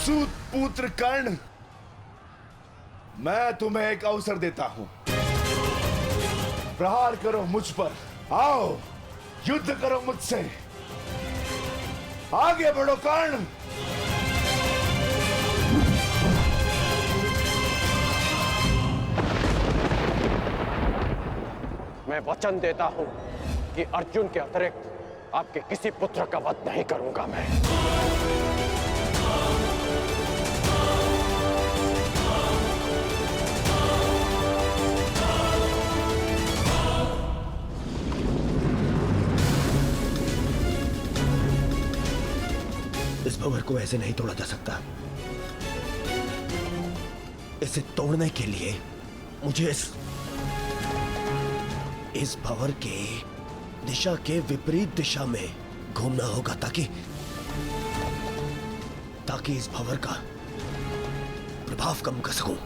सूत पुत्र कर्ण, मैं तुम्हें एक अवसर देता हूं। प्रहार करो मुझ पर, आओ युद्ध करो मुझसे, आगे बढ़ो कर्ण। मैं वचन देता हूं कि अर्जुन के अतिरिक्त आपके किसी पुत्र का वध नहीं करूंगा मैं। इस भंवर को ऐसे नहीं तोड़ा जा सकता। इसे तोड़ने के लिए मुझे इस भंवर के दिशा के विपरीत दिशा में घूमना होगा ताकि इस भंवर का प्रभाव कम कर सकूं।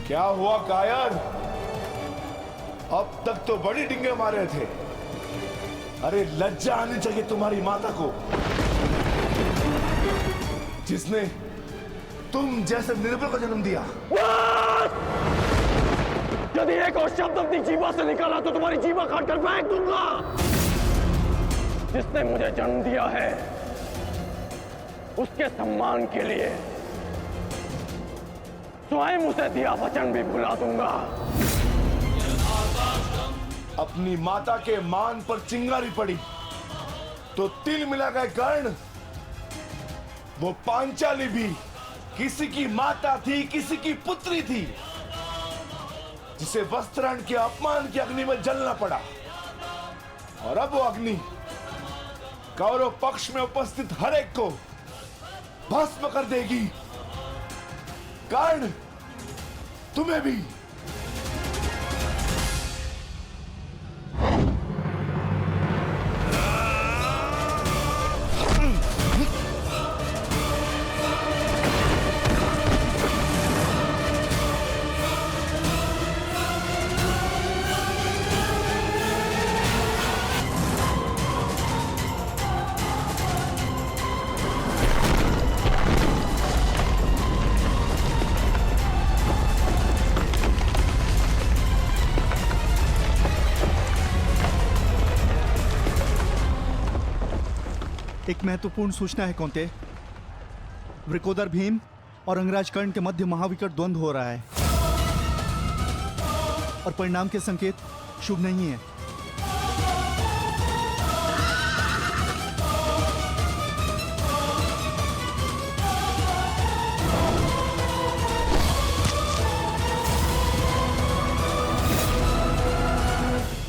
क्या हुआ कायर? अब तक तो बड़ी डिंगे मारे थे। अरे लज्जा आनी चाहिए तुम्हारी माता को, जिसने तुम जैसे निर्बल को जन्म दिया। यदि एक और शब्द अपनी जीवा से निकाला तो तुम्हारी जीवा काटकर फेंक दूंगा। जिसने मुझे जन्म दिया है उसके सम्मान के लिए स्वयं उसे दिया वचन भी भुला दूंगा। अपनी माता के मान पर चिंगारी पड़ी तो तिल मिला गए कर्ण। वो पांचाली भी किसी की माता थी, किसी की पुत्री थी, जिसे वस्त्राण के अपमान की अग्नि में जलना पड़ा। और अब वो अग्नि कौरव पक्ष में उपस्थित हर एक को भस्म कर देगी। कर्ण, तुम्हें भी। एक महत्वपूर्ण सूचना है कौंते। वृकोदर भीम और अंगराज कर्ण के मध्य महाविकट द्वंद्व हो रहा है और परिणाम के संकेत शुभ नहीं है।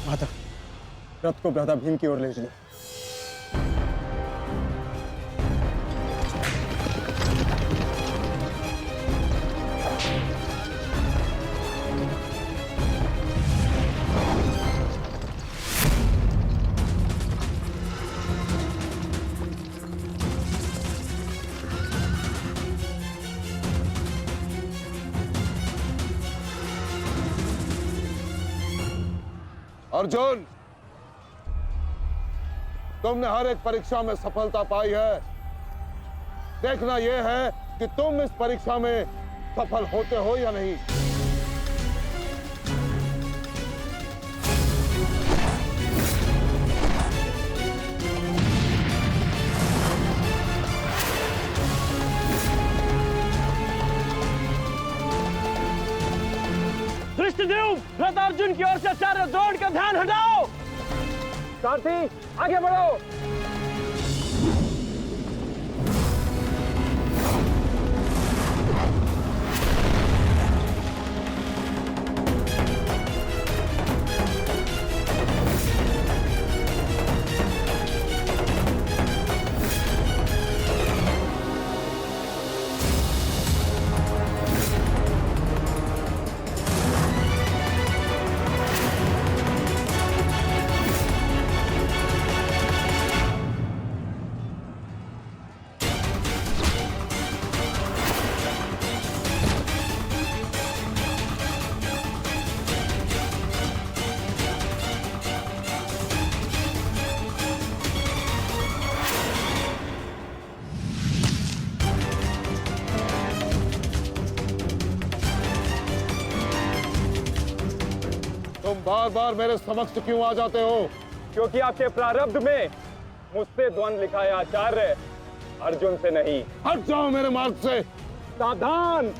माता, रथ को भ्राता भीम की ओर ले चलो। अर्जुन, तुमने हर एक परीक्षा में सफलता पाई है। देखना यह है कि तुम इस परीक्षा में सफल होते हो या नहीं। धृष्टद्युम्न, रथ अर्जुन की ओर से आचार्य द्रोण का ध्यान हटाओ। सारथी, आगे बढ़ो। तुम बार बार मेरे समक्ष क्यों आ जाते हो? क्योंकि आपके प्रारब्ध में मुझसे द्वंद लिखा है आचार्य, अर्जुन से नहीं। हट जाओ मेरे मार्ग से। सावधान!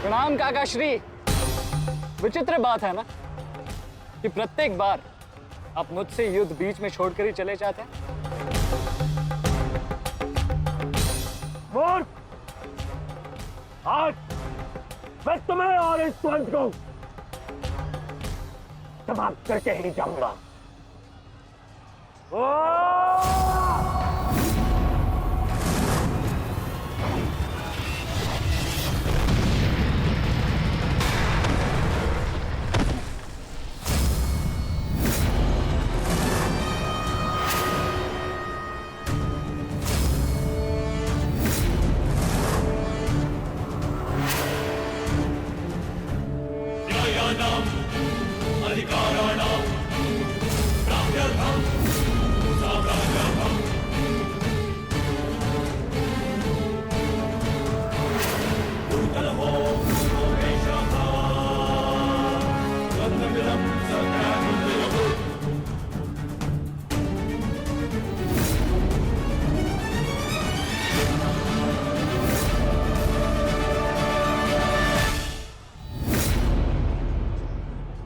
प्रणाम काका श्री। विचित्र बात है ना कि प्रत्येक बार आप मुझसे युद्ध बीच में छोड़कर ही चले जाते हैं। मूर्ख! आज मैं तुम्हें और इस द्वंद को समाप्त करके ही जाऊंगा।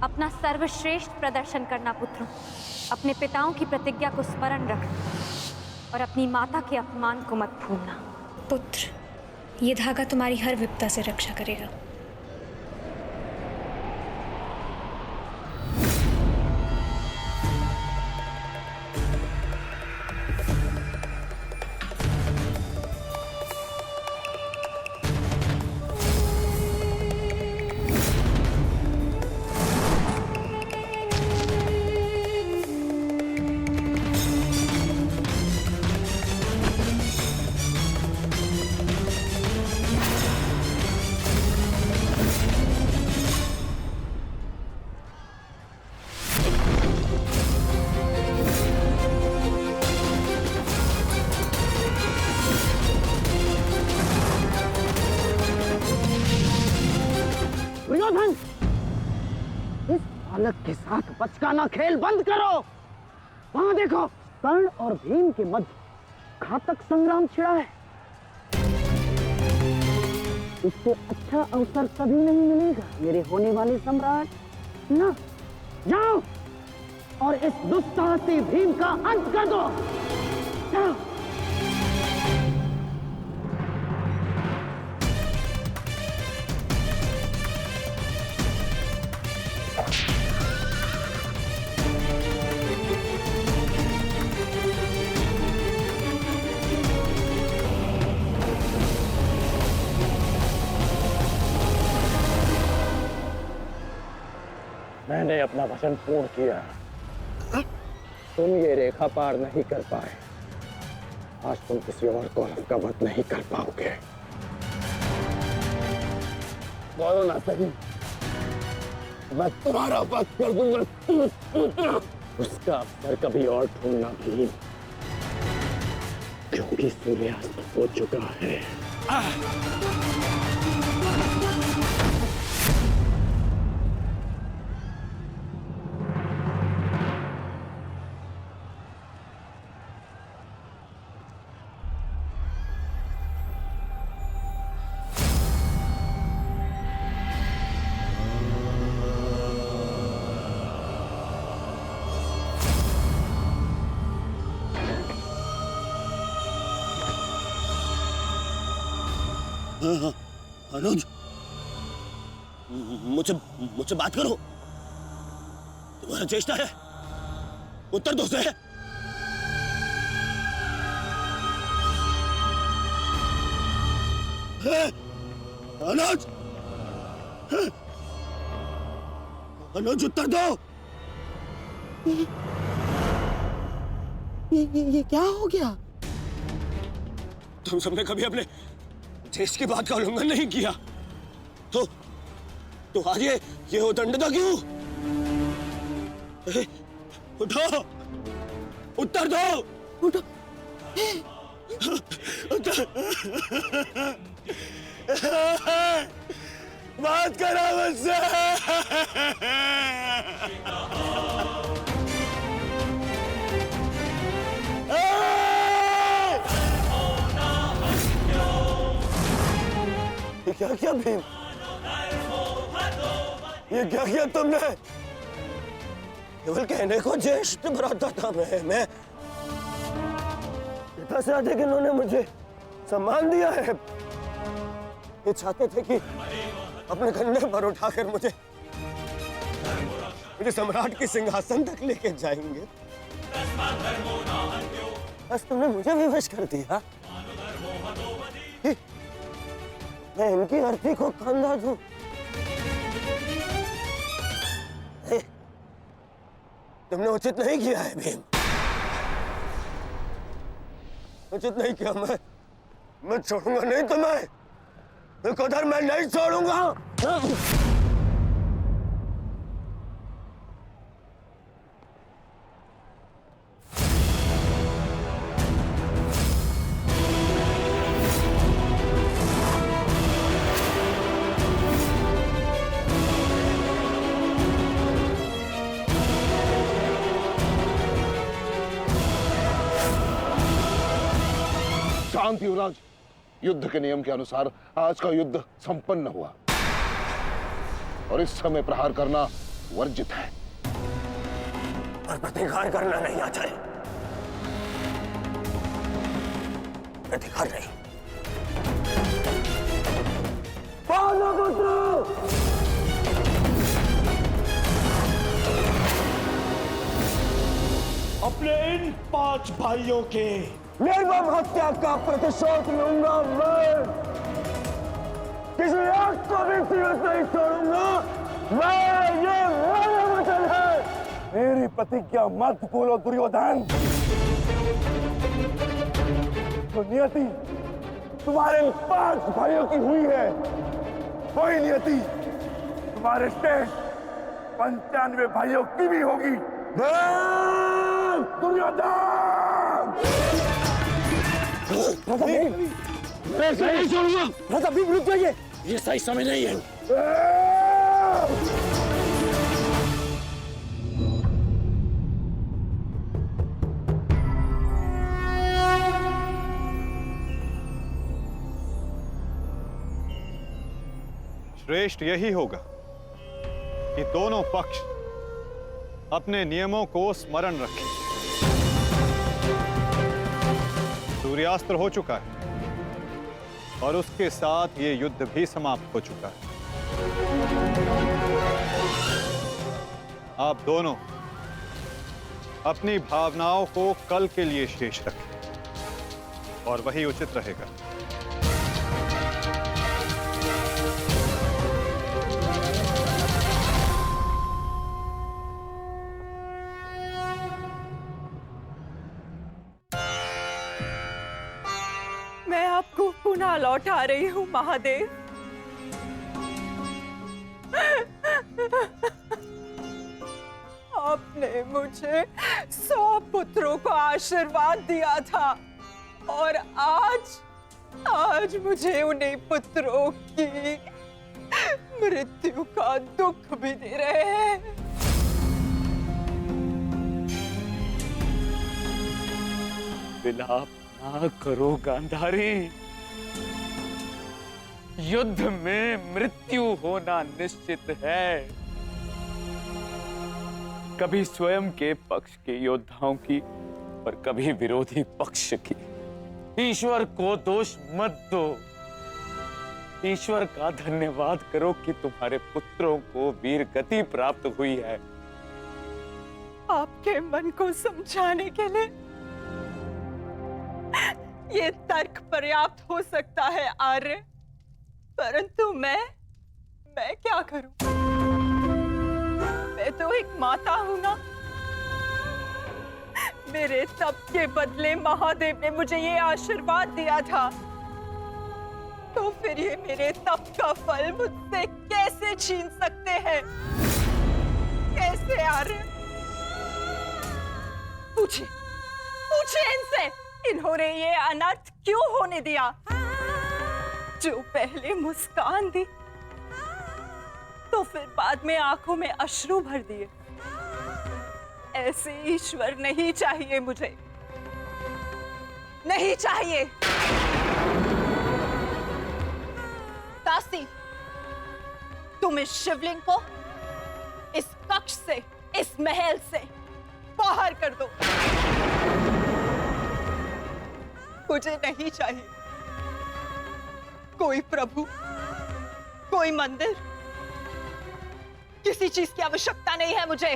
अपना सर्वश्रेष्ठ प्रदर्शन करना पुत्रों। अपने पिताओं की प्रतिज्ञा को स्मरण रखना और अपनी माता के अपमान को मत भूलना। पुत्र, ये धागा तुम्हारी हर विपदा से रक्षा करेगा। दुर्योधन, इस बालक के साथ बचकाना खेल बंद करो। वहां देखो, कर्ण और भीम के मध्य घातक संग्राम छिड़ा है। इससे अच्छा अवसर कभी नहीं मिलेगा मेरे होने वाले सम्राट। ना, जाओ और इस दुस्साहसी भीम का अंत कर दो। जाओ। मैंने अपना वचन पूर्ण किया। तुम ये रेखा पार नहीं कर पाए, आज तुम किसी और कौरव का वध नहीं कर पाओगे। बोलो ना सही, मैं तुम्हारा वध कर दूंगा। उसका अवसर कभी और ढूंढना भी, क्योंकि सूर्यास्त हो चुका है। अनुज, मुझसे मुझसे बात करो। तुम्हारा चेष्टा है, उत्तर दो से। अनुज, अनुज उत्तर दो। ये क्या हो गया? तुम सबने कभी अपने देश की बात का उल्लंघन नहीं किया, तो आज ये उदंडता क्यों? उठो, उत्तर दो। उठो। बात करो मुझसे। ये क्या किया भीम? ये क्या किया तुमने? केवल कहने को ज्येष्ठ भ्राता था मैं पिता से अधिक इन्होंने मुझे सम्मान दिया है। ये चाहते थे कि अपने कंधे पर उठाकर मुझे सम्राट के सिंहासन तक लेके जाएंगे। बस तुमने मुझे विवश कर दिया। मैं इनकी अर्थी को कंधा दूं। तुमने उचित नहीं किया है भीम, उचित नहीं किया। मैं छोड़ूंगा नहीं तुम्हें, विकोदर मैं नहीं छोड़ूंगा। शांति युवराज, युद्ध के नियम के अनुसार आज का युद्ध संपन्न हुआ और इस समय प्रहार करना वर्जित है। और प्रतिकार करना नहीं आचार्य, प्रतिकार नहीं। अपने इन 5 भाइयों के निर्मम हत्या का प्रतिशोध लूंगा मैं। किसी एक को भी जीवित नहीं छोड़ूंगा मैं, ये मेरा वचन है। मेरी प्रतिज्ञा मत भूलो दुर्योधन। तो नियति तुम्हारे 5 भाइयों की हुई है, वही नियति तुम्हारे शेष 95 भाइयों की भी होगी। दुर्योधन! मैं ऐसा नहीं छोड़ूंगा। राजा भीम रुक जाइए, ये सही समय नहीं है। श्रेष्ठ यही होगा कि दोनों पक्ष अपने नियमों को स्मरण रखें। सूर्यास्त्र हो चुका है और उसके साथ ये युद्ध भी समाप्त हो चुका है। आप दोनों अपनी भावनाओं को कल के लिए शेष रखें और वही उचित रहेगा। मैं आपको पुनः लौटा रही हूँ महादेव। आपने मुझे 100 पुत्रों को आशीर्वाद दिया था और आज मुझे उन्हीं पुत्रों की मृत्यु का दुख भी दे रहे हैं। विलाप ना करो गांधारी, युद्ध में मृत्यु होना निश्चित है। कभी स्वयं के पक्ष के योद्धाओं की और कभी विरोधी पक्ष की। ईश्वर को दोष मत दो। ईश्वर का धन्यवाद करो कि तुम्हारे पुत्रों को वीर गति प्राप्त हुई है। आपके मन को समझाने के लिए ये तर्क पर्याप्त हो सकता है आर्य, परंतु मैं क्या करूं? मैं तो एक माता हूं ना। मेरे तप के बदले महादेव ने मुझे ये आशीर्वाद दिया था, तो फिर ये मेरे तप का फल मुझसे कैसे छीन सकते हैं? कैसे आर्य? पूछे इनसे, इन्होंने ये अनर्थ क्यों होने दिया? जो पहले मुस्कान दी तो फिर बाद में आंखों में अश्रु भर दिए। ऐसे ईश्वर नहीं चाहिए मुझे, नहीं चाहिए। दासी, तुम इस शिवलिंग को इस कक्ष से, इस महल से बाहर कर दो। मुझे नहीं चाहिए कोई प्रभु, कोई मंदिर, किसी चीज की आवश्यकता नहीं है मुझे।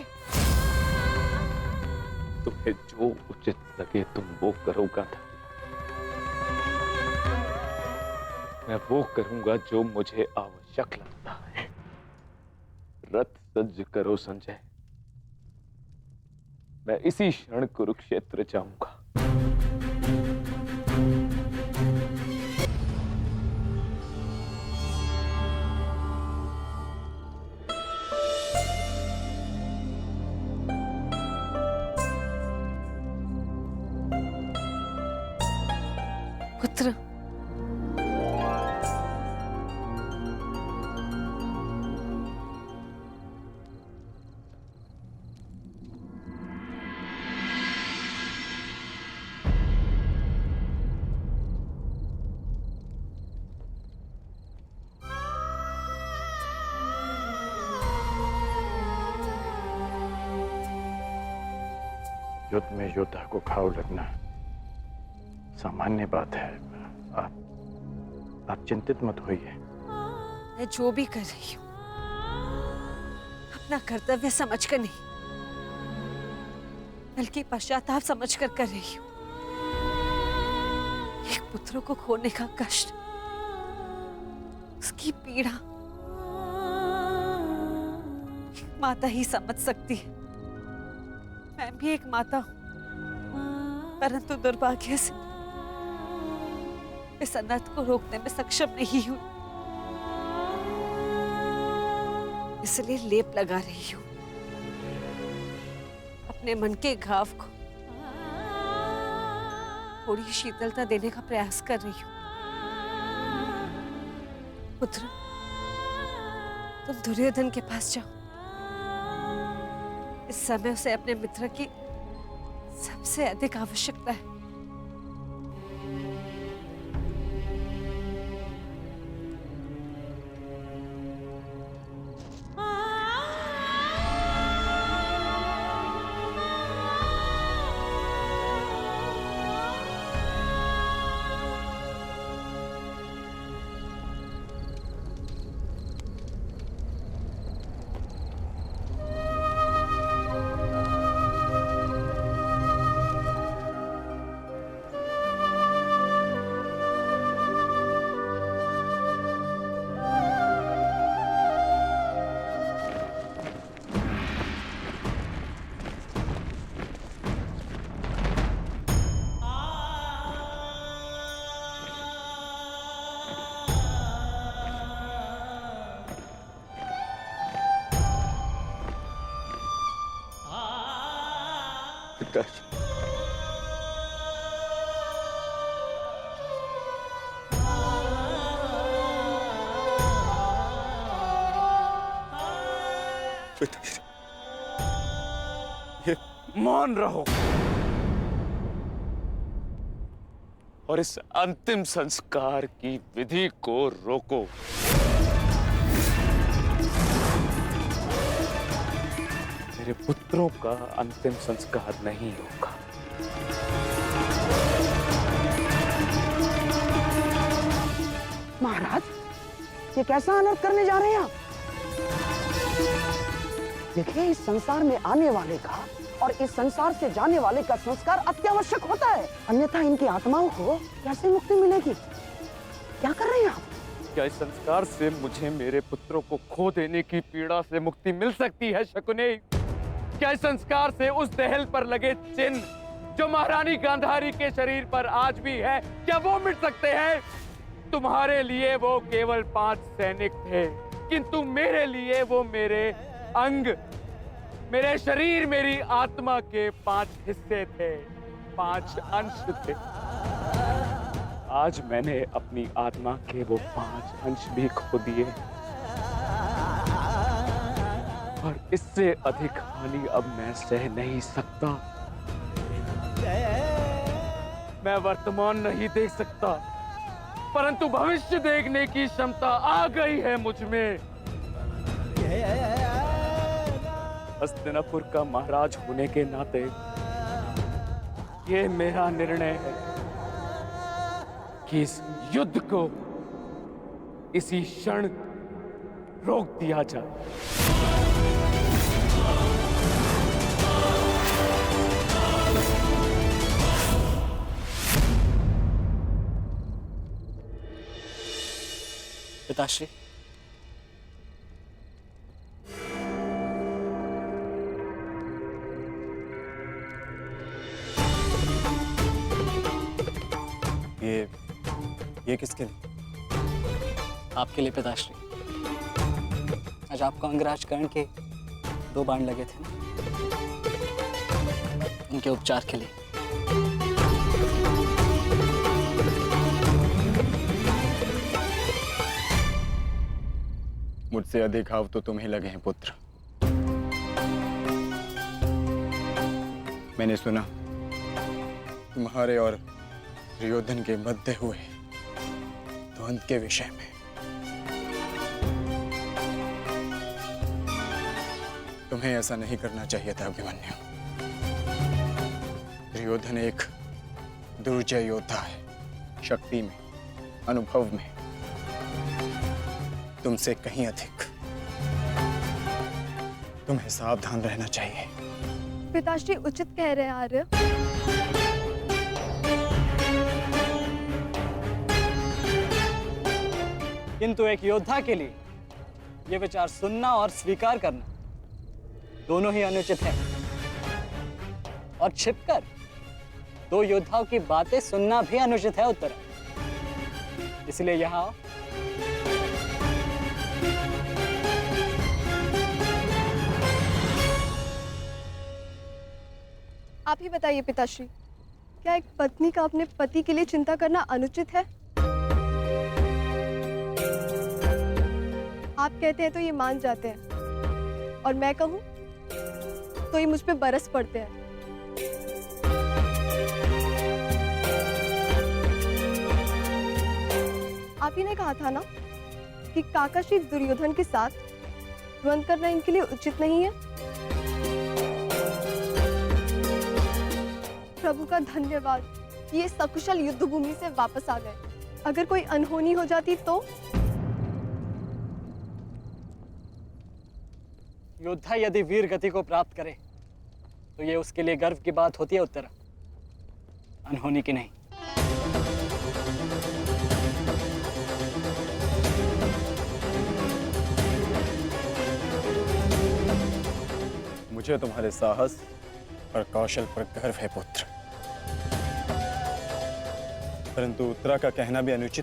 तुम्हें जो उचित लगे तुम वो करोगा था। मैं वो करूंगा जो मुझे आवश्यक लगता है। रथ सज्ज करो संजय, मैं इसी क्षण कुरुक्षेत्र जाऊंगा। पुत्र, युद्ध में योद्धा को घाव लगना सामान्य बात है। आप चिंतित मत होइए। मैं जो भी कर रही हूँ अपना कर्तव्य समझकर नहीं, बल्कि पश्चाताप समझकर कर रही हूँ। एक पुत्र को खोने का कष्ट, उसकी पीड़ा एक माता ही समझ सकती है। मैं भी एक माता हूं, परंतु दुर्भाग्य से इस अनर्थ को रोकने में सक्षम नहीं हूं। इसलिए लेप लगा रही हूं, अपने मन के घाव को थोड़ी शीतलता देने का प्रयास कर रही हूं। पुत्र, तुम दुर्योधन के पास जाओ। इस समय उसे अपने मित्र की सबसे अधिक आवश्यकता है। ये मौन रहो और इस अंतिम संस्कार की विधि को रोको। मेरे पुत्रों का अंतिम संस्कार नहीं होगा। महाराज, ये कैसा अनर्थ करने जा रहे हैं आप? देखिए, इस संसार में आने वाले का और इस संसार से जाने वाले का संस्कार अत्यावश्यक होता है, अन्यथा इनकी आत्माओं को कैसे मुक्ति मिलेगी? क्या कर रहे हैं आप? क्या इस संस्कार से मुझे मेरे पुत्रों को खो देने की पीड़ा से मुक्ति मिल सकती है शकुनी? क्या इस संस्कार से उस दहल पर लगे चिन्ह जो महारानी गांधारी के शरीर पर आज भी है, क्या वो मिट सकते हैं? तुम्हारे लिए वो केवल 5 सैनिक थे, किंतु मेरे लिए वो मेरे अंग, मेरे शरीर, मेरी आत्मा के 5 हिस्से थे, 5 अंश थे। आज मैंने अपनी आत्मा के वो 5 अंश भी खो दिए और इससे अधिक हानि अब मैं सह नहीं सकता। मैं वर्तमान नहीं देख सकता, परंतु भविष्य देखने की क्षमता आ गई है मुझ में। हस्तिनापुर का महाराज होने के नाते ये मेरा निर्णय है कि इस युद्ध को इसी क्षण रोक दिया जाए। पिताश्री, ये किसके लिए? आपके लिए पिताश्री। आज आपको अंगराज कर्ण के 2 बाण लगे थे ना, उनके उपचार के लिए। मुझसे अधिक घाव तो तुम्हें लगे हैं पुत्र। मैंने सुना तुम्हारे और दुर्योधन के मध्य हुए द्वंद्व के विषय में। तुम्हें ऐसा नहीं करना चाहिए था अभिमन्यु। दुर्योधन एक दुर्जय योद्धा है, शक्ति में, अनुभव में तुमसे कहीं अधिक। तुम्हें सावधान रहना चाहिए। पिताश्री उचित कह रहे हैं आर्य। किंतु एक योद्धा के लिए यह विचार सुनना और स्वीकार करना दोनों ही अनुचित है। और छिपकर 2 योद्धाओं की बातें सुनना भी अनुचित है उत्तरा। इसलिए यहाँ आप ही बताइए पिताश्री, क्या एक पत्नी का अपने पति के लिए चिंता करना अनुचित है? आप कहते हैं तो ये मान जाते हैं, और मैं कहूं तो ये मुझ पे बरस पड़ते हैं। आप ही ने कहा था ना कि काका श्री दुर्योधन के साथ द्वंद्व करना इनके लिए उचित नहीं है। प्रभु का धन्यवाद कि ये सकुशल युद्ध भूमि से वापस आ गए। अगर कोई अनहोनी हो जाती तो? योद्धा यदि वीर गति को प्राप्त करे तो ये उसके लिए गर्व की बात होती है उत्तरा, अनहोनी की नहीं। मुझे तुम्हारे साहस और कौशल पर गर्व है पुत्र, परंतु उत्तरा का कहना भी अनुचित